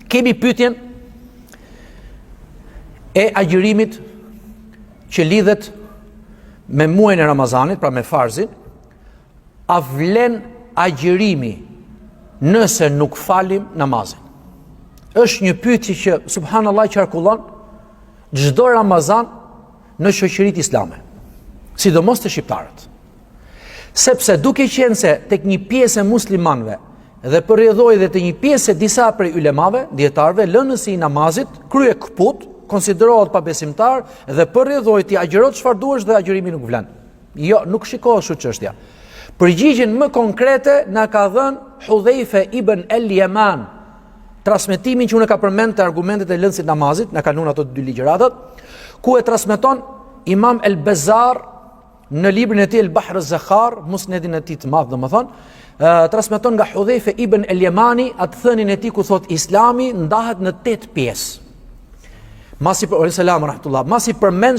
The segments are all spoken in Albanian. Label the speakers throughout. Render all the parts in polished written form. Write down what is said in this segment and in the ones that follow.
Speaker 1: Kemi pyetjen e agjërimit që lidhet me muajin e Ramazanit, pra me farzin. A vlen agjërimi nëse nuk falim namazin? Është një pyetje që subhanallahu qarkullon çdo Ramazan në shoqëritë islame, sidomos të shqiptarët. Sepse duke qenë se tek një pjesë e muslimanëve dhe për rrjedhoi dhe të një pjesë e disa prej ulemave, dietarëve, lënësi i namazit krye kput, konsiderohet pabesimtar dhe për rrjedhoi ti agjërosh çfarë duash dhe agjërimi nuk vlen. Jo, nuk shikohet kështu çështja. Përgjigjen më konkrete na ka dhënë Hudhaifa ibn al-Yaman, transmetimin që unë ka përmend të argumentet e lëndësit namazit, na kanë ato dy ligjëratat, ku e transmeton Imam el-Bazzar në librin e tij El-Bahr az-Zakhar, musnedin e tij të madh domethënë, transmeton nga Hudhaifa ibn al-Yamani atë thënien e tij ku thot Islami ndahet në 8 pjesë. Masi përmend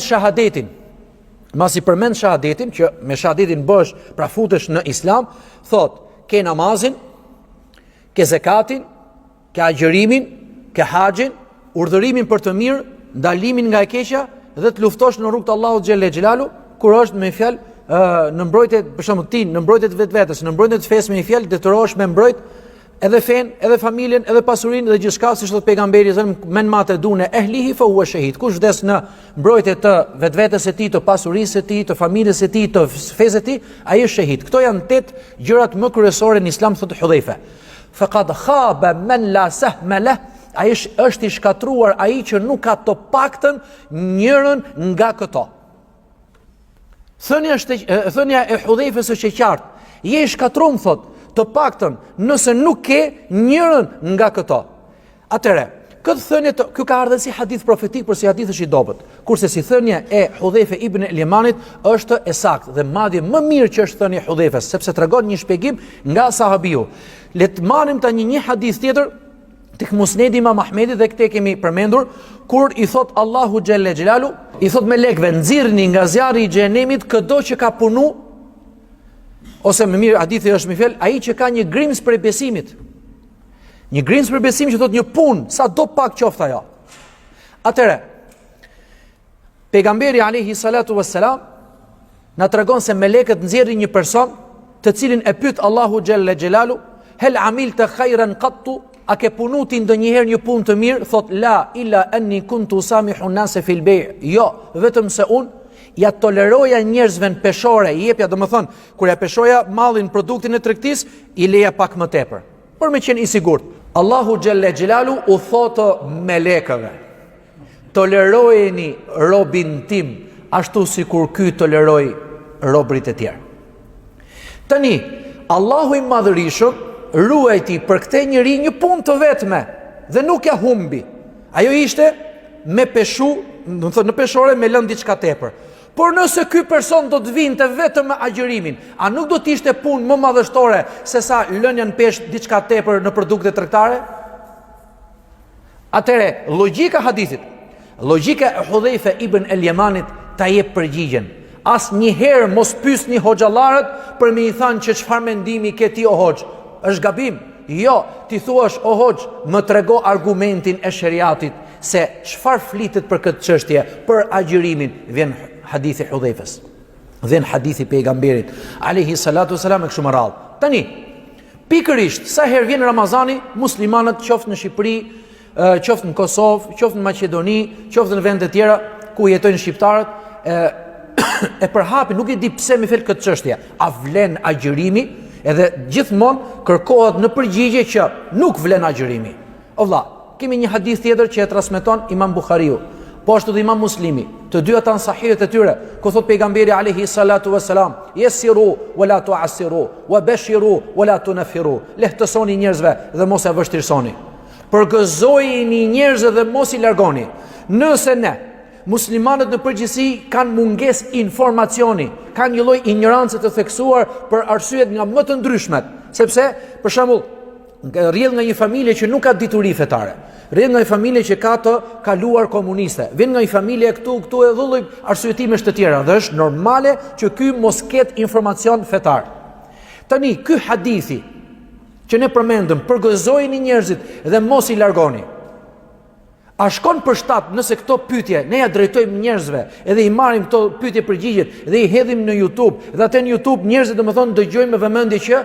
Speaker 1: shahadetin, që me shahadetin bësh pra futesh në Islam, thot ke namazin, ke zakatin, ke agjërimin, ke haxhin, urdhërimin për të mirë, ndalimin nga e keqja dhe të luftosh në rrugt të Allahut xhelle xhelalu, kur është me fjalë në mbrojtje për shembull ti, në mbrojtje të vetvetes, në mbrojtje të fesë me një fjalë detyrohesh me mbrojt edhe fen, edhe familjen, edhe pasurinë dhe gjithçka, siç thot pejgamberi men mate dune ehlihi fa huwa shahid. Kush vdes në mbrojtje të vetvetes së tij, të pasurisë së tij, të familjes së tij, të fesë së tij, ai është shahid. Këto janë 8 gjërat më kryesore në Islam, thot Hudhaifa. Faqad khaba man la sahma lah, ai është i shkatruar ai që nuk ka të paktën njërin nga këto. Thënia e Hudhaifës është e qartë. Je i shkatruar, thot, të paktën nëse nuk ke njërin nga këto. Atëre, këtë thënie ky ka ardhur si hadith profetik, por si hadith është i dobët. Kurse si thënia e Hudhaifa ibn al-Yamanit është e saktë dhe madje më mirë që është thënia e Hudhaifës, sepse tregon një shpjegim nga sahabiu. Le të marrim tani një hadith tjetër tek Musnedi Imam Ahmedit, dhe këtë kemi përmendur, kur i thot Allahu xhelle xhelalu, i thot melekëve, nxirrni nga zjarri i xhenemit çdo që ka punu, ose më mirë hadithi është më fjalë, ai që ka një grimës për besimit. Një grimës për besim që thot një punë, sa do pak qoftë ajo. Atëre, pejgamberi alayhi salatu wassalam na tregon se melekët nxjerrin një person të cilin e pyet Allahu xhelle xhelalu, hel amilta khairan qattu, a ke punu ti ndonjëherë një punë të mirë? Thot la illa anni kuntu samihun nase fil bay'. Jo, vetëm se unë ja toleroja njerëzve në peshore, i jepja, domethënë, kur ja peshoja mallin, produktin e tregtisë, i leja pak më tepër, por me qenë i sigurt. Allahu xhelle xhelalu u thotë melekëve, tolerojeni robin tim ashtu sikur ky toleroi robrit e tjerë. Tani, Allahu i madhërisht ruajti për këtë njeri një punë të vetme dhe nuk ja humbi. Ajo ishte me peshu, do të thotë në peshore me lënë diçka tepër. Por nëse ky person do të vinte vetëm me agjërimin, a nuk do të ishte punë më madhështore se sa lënja në peshë diçka tepër në produkte tregtare? Atëre, logjika hadithit, logjika e Hudhaifa ibn al-Yamanit ta jep përgjigjen. Asnjëherë mos pyesni hoxhallarët për me i thënë që çfarë mendimi ke ti o hoxh. Është gabim. Jo, ti thuash o hoxh, më trego argumentin e shariatit se çfarë flitet për këtë çështje, për agjërimin. Vjen hadithi Hudhaifës, vjen hadithi pejgamberit alayhi salatu wasalam e kështu me radhë. Tani, pikërisht sa herë vjen Ramazani, muslimanët qoftë në Shqipëri, qoftë në Kosovë, qoftë në Maqedoni, qoftë në vende të tjera ku jetojnë shqiptarët, e përhapin, nuk e di pse më fel këtë çështje. A vlen agjërimi? Edhe gjithmonë kërkohet në përgjigje që nuk vlen agjërimi. O vlla, kemi një hadith tjetër që e transmeton Imam Buhariu, po ashtu dhe Imam Muslimi, të dy ata në sahihet e tyre, ku thot pejgamberi alayhi salatu wassalam, yasiru wala tu'assiru wa bashiru wala tunfiru. Lehtësoni njerëzve dhe mos e vështirësoni. Përgëzojeni njerëzve dhe mos i largoni. Nëse ne muslimanët në përgjithësi kanë mungesë informacioni, kanë një lloj ignorancë të theksuar për arsyet nga më të ndryshmet, sepse për shembull rrjedh nga një familje që nuk ka dituri fetare, rrjedh nga një familje që ka të kaluar komuniste, vjen nga një familje këtu e dhulloj arsyetesh të tjera, dhe është normale që ky mos ketë informacion fetar. Tani ky hadithi që ne përmendëm, përgëzojeni njerëzit dhe mos i largoni. A shkon për shtat nëse këto pyetje ne ja drejtojmë njerëzve, edhe i marrim këto pyetje përgjigjet dhe i hedhim në YouTube, dhe atë në YouTube njerëzit domethënë dëgjojnë me vëmendje që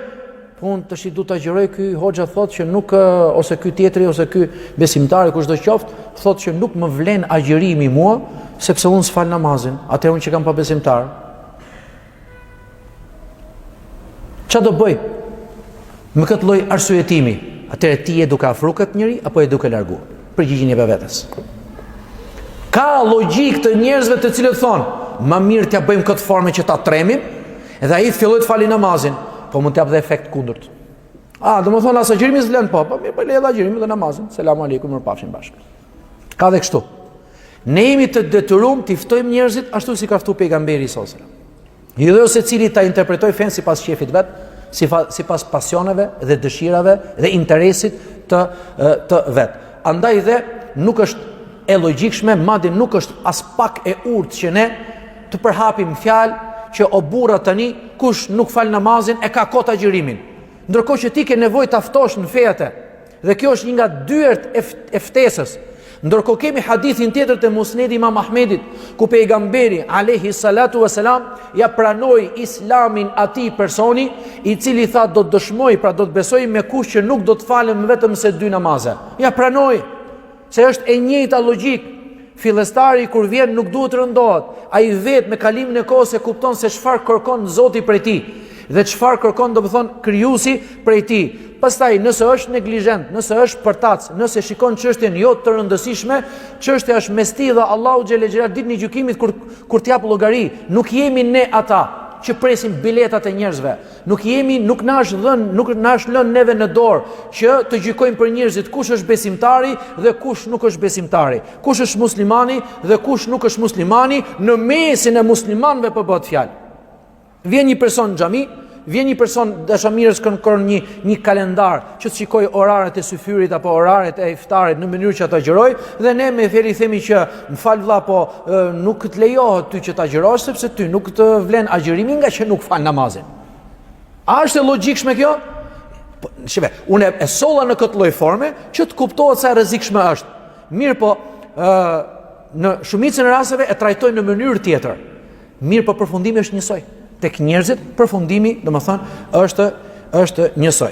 Speaker 1: unë tash du ta gjëroj, ky hoxha thotë që nuk ose ky tjetri ose ky besimtari kushdo qoftë thotë që nuk më vlen agjërimi mua sepse unë s'fal namazin. Atëherë unë që kam pa besimtar, ç'a do bëj me këtë lloj arsyetimi? Atëherë ti je duke afruar këtë njeri apo je duke larguar? Përgjigjen e vetes. Ka logjik të njerëzve të cilët thonë më mirë t'ja bëjmë këtë formë që ta tremim, edhe ai filloi të fali namazin, po mund të jap dhe efekt kundërt. Do më thonë asë agjërimi s'vlen po mirë, po le edhe agjërimi dhe namazin. Selam aleikum, mirupafshim bashkë. Ka dhe kështu. Ne jemi të detyruar të ftojmë njerëzit ashtu si ka ftuar pejgamberi sallallahu alajhi wasallam. Jo secili ta interpretoj fen sipas shefit vet, sipas pasioneve dhe dëshirave dhe interesit të vet. Andaj dhe nuk është e logjikshme, madje nuk është as pak e urtë që ne të përhapim fjalë që o burra tani kush nuk fal namazin e ka kot agjërimin. Ndërkohë që ti ke nevojë ta ftosh në fetë. Dhe kjo është një nga dyert e ftesës. Ndërkohë kemi hadithin tjetër të Musnedi Imam Ahmedit, ku pejgamberi alayhi salatu wasalam ja pranoi islamin atij personi i cili tha do të dëshmoj, pra do të besoj me kush që nuk do të falem vetëm se 2 namaze. Ja pranoi, se është e njëjta logjik. Fillestari kur vjen nuk duhet të rëndohet. Ai vetë me kalimin e kohës e kupton se çfarë kërkon Zoti prej tij dhe çfarë kërkon domethënë krijuesi prej tij. Pastaj nëse është neglizhent, nëse është përtac, nëse shikon çështjen jo të rëndësishme, çështja është mes tij dhe Allahu xhele xhelal ditën e gjykimit kur t'jap llogari. Nuk jemi ne ata që presim biletat e njerëzve. Nuk na është lënë neve në dorë që të gjykojmë për njerëzit kush është besimtari dhe kush nuk është besimtari, kush është muslimani dhe kush nuk është muslimani. Në mesin e muslimanëve po bëhet fjalë. Vjen një person në xhami, vjen një person dashamirës kërkon një kalendar që të shikoj oraret e syfyrit apo oraret e iftarit në mënyrë që ta agjëroj, dhe ne me feri themi që më fal vlla, po nuk të lejohet ty që ta agjërosh sepse ty nuk të vlen agjërimi nga që nuk fal namazin. A është e logjikshme kjo? Shive, unë e solla në këtë lloj forme që të kuptohet sa e rrezikshme është. Mirë, po në shumicën e rasteve e trajtojnë në mënyrë tjetër. Mirë, po përfundimi është njësoj. Tek njerëzit përfundimi, domethënë, është njësoj.